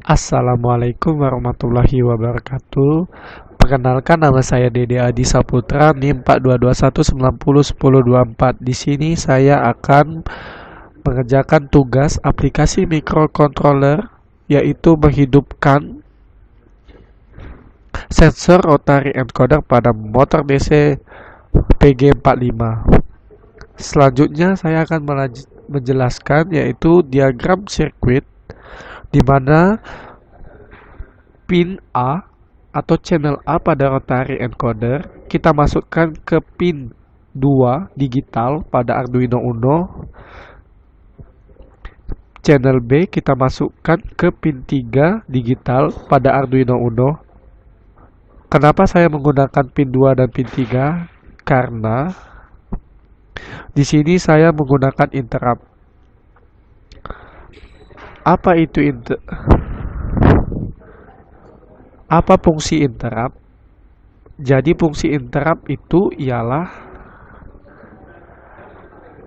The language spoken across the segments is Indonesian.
Assalamualaikum warahmatullahi wabarakatuh. Perkenalkan, nama saya Dede Adi Saputra, NIM 4221901024. Di sini saya akan mengerjakan tugas aplikasi microcontroller, yaitu menghidupkan sensor rotary encoder pada motor DC PG45. Selanjutnya saya akan menjelaskan yaitu diagram sirkuit di mana pin A atau channel A pada rotary encoder kita masukkan ke pin 2 digital pada Arduino Uno. Channel B kita masukkan ke pin 3 digital pada Arduino Uno. Kenapa saya menggunakan pin 2 dan pin 3? Karena di sini saya menggunakan interrupt. Apa fungsi interrupt? Jadi fungsi interrupt itu ialah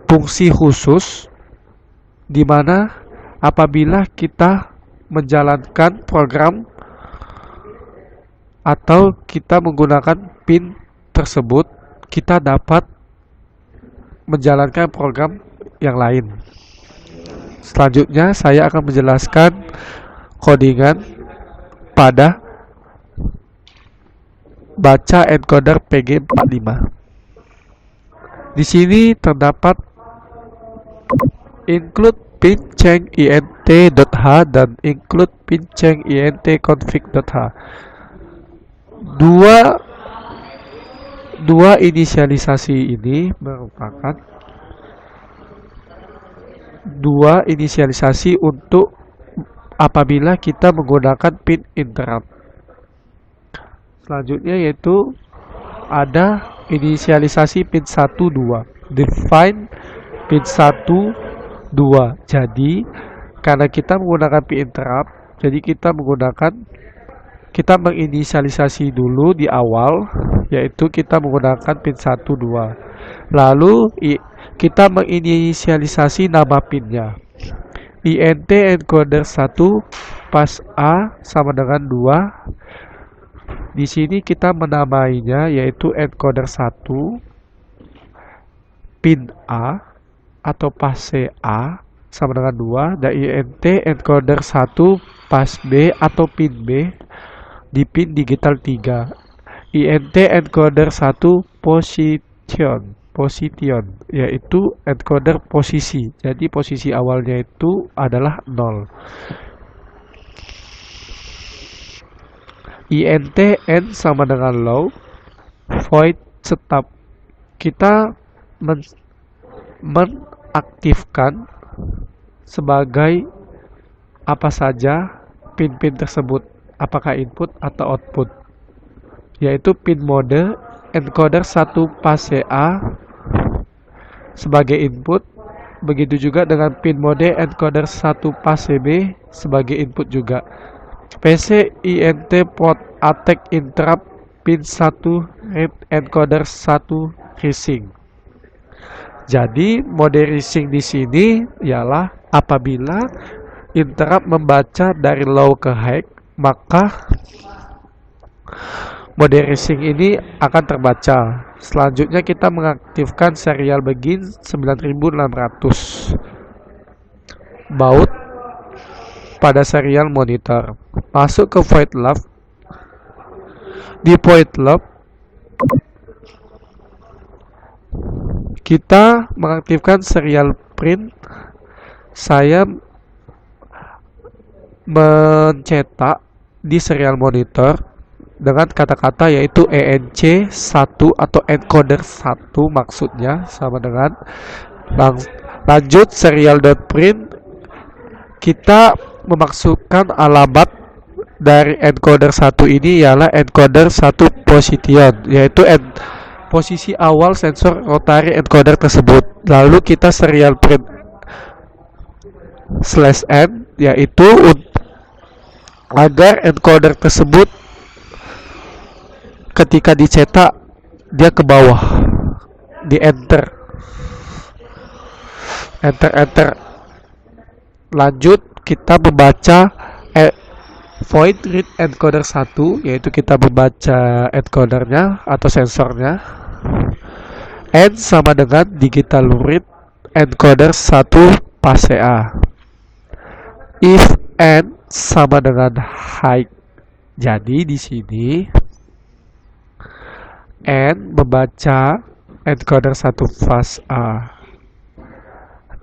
fungsi khusus di mana apabila kita menjalankan program atau kita menggunakan pin tersebut, kita dapat menjalankan program yang lain. Selanjutnya saya akan menjelaskan codingan pada baca encoder PG45. Di sini terdapat include pin change int.h dan include pin change int config.h. Dua inisialisasi ini merupakan dua inisialisasi untuk apabila kita menggunakan pin interrupt. Selanjutnya yaitu ada inisialisasi pin 1 2, define pin 1 2. Jadi karena kita menggunakan pin interrupt, jadi kita menginisialisasi dulu di awal, yaitu kita menggunakan pin 1 2. Lalu kita menginisialisasi nama pinnya. int encoder 1 pas A sama dengan 2. Di sini kita menamainya yaitu encoder 1 pin A atau pas A sama dengan 2, dan int encoder 1 pas B atau pin B di pin digital 3. int encoder 1 position yaitu encoder posisi. Jadi posisi awalnya itu adalah 0. int n sama dengan low, void stop. Kita menaktifkan sebagai apa saja pin-pin tersebut, apakah input atau output, yaitu pin mode encoder 1 pas A sebagai input, begitu juga dengan pin mode encoder 1 pas B sebagai input juga. PC int port attack interrupt pin 1 read encoder 1 rising. Jadi mode rising di sini ialah apabila interrupt membaca dari low ke high, maka mode rising ini akan terbaca. Selanjutnya kita mengaktifkan serial begin 9600 baud pada serial monitor. Masuk ke void loop. Di void loop kita mengaktifkan serial print. Saya mencetak di serial monitor dengan kata-kata yaitu ENC 1 atau encoder 1 maksudnya sama dengan lanjut serial.print. Kita memasukkan alamat dari encoder 1 ini ialah encoder 1 position, yaitu posisi awal sensor rotary encoder tersebut. Lalu kita serial print /n yaitu agar encoder tersebut ketika dicetak dia ke bawah, di enter. Lanjut kita membaca void read encoder 1, yaitu kita membaca encodernya atau sensornya. N sama dengan digital read encoder 1 fase A. If N sama dengan high. Jadi di sini N membaca encoder 1 fase A.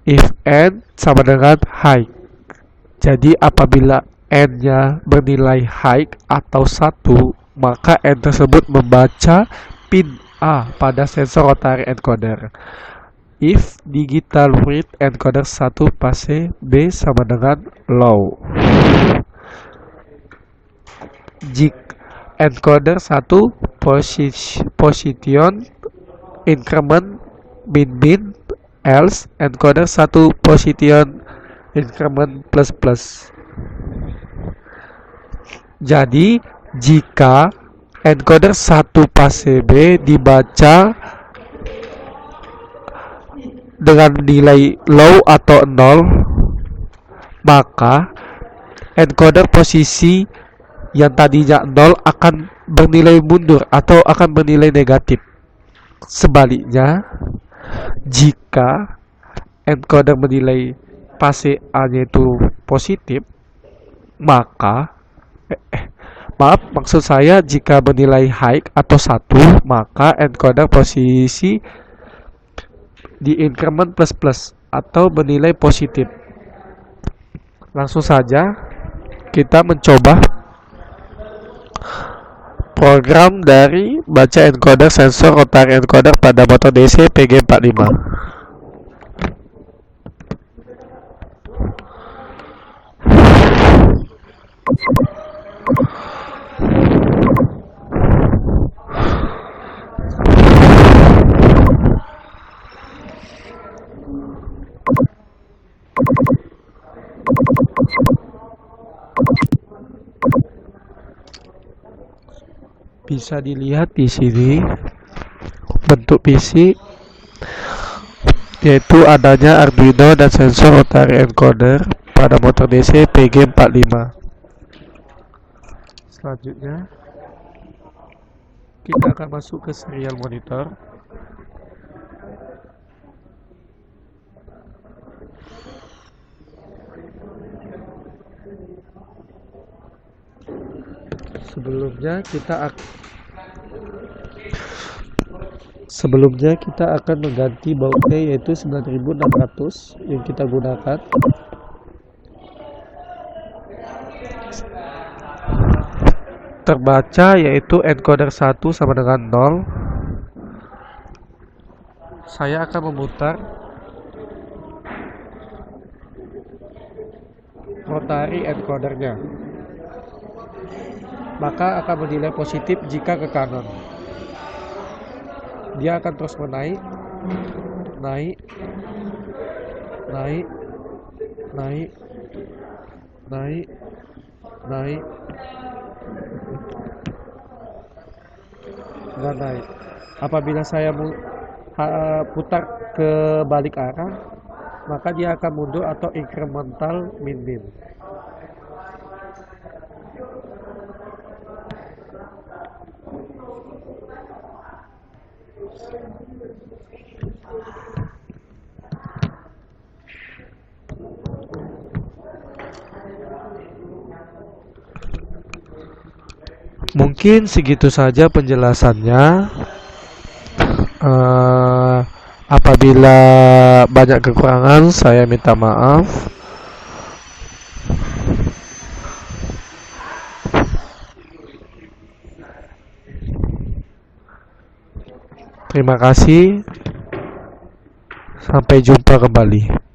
If N sama dengan high. Jadi apabila N-nya bernilai high atau 1, maka N tersebut membaca pin A pada sensor rotary encoder. If digital read encoder 1 fase B sama dengan low. Jika encoder 1 position increment min, else encoder 1 position increment plus. Jadi jika encoder 1 fase B dibaca dengan nilai low atau 0, maka encoder posisi yang tadinya 0 akan bernilai mundur atau akan bernilai negatif. Sebaliknya, jika encoder menilai fase A-nya itu positif, maka maksud saya jika bernilai high atau 1, maka encoder posisi di increment plus atau bernilai positif. Langsung saja kita mencoba program dari baca encoder sensor rotary encoder pada motor DC PG45. Bisa dilihat di sini bentuk PC, yaitu adanya Arduino dan sensor rotary encoder pada motor DC PG45. Selanjutnya kita akan masuk ke serial monitor. Sebelumnya kita akan mengganti bautnya, yaitu 9600 yang kita gunakan. Terbaca yaitu encoder 1 sama dengan 0. Saya akan memutar rotary encodernya, maka akan bernilai positif jika ke kanan. Dia akan terus naik, dan naik. Apabila saya putar ke balik arah, maka dia akan mundur atau incremental min. Mungkin segitu saja penjelasannya. Apabila banyak kekurangan, saya minta maaf. Terima kasih. Sampai jumpa kembali.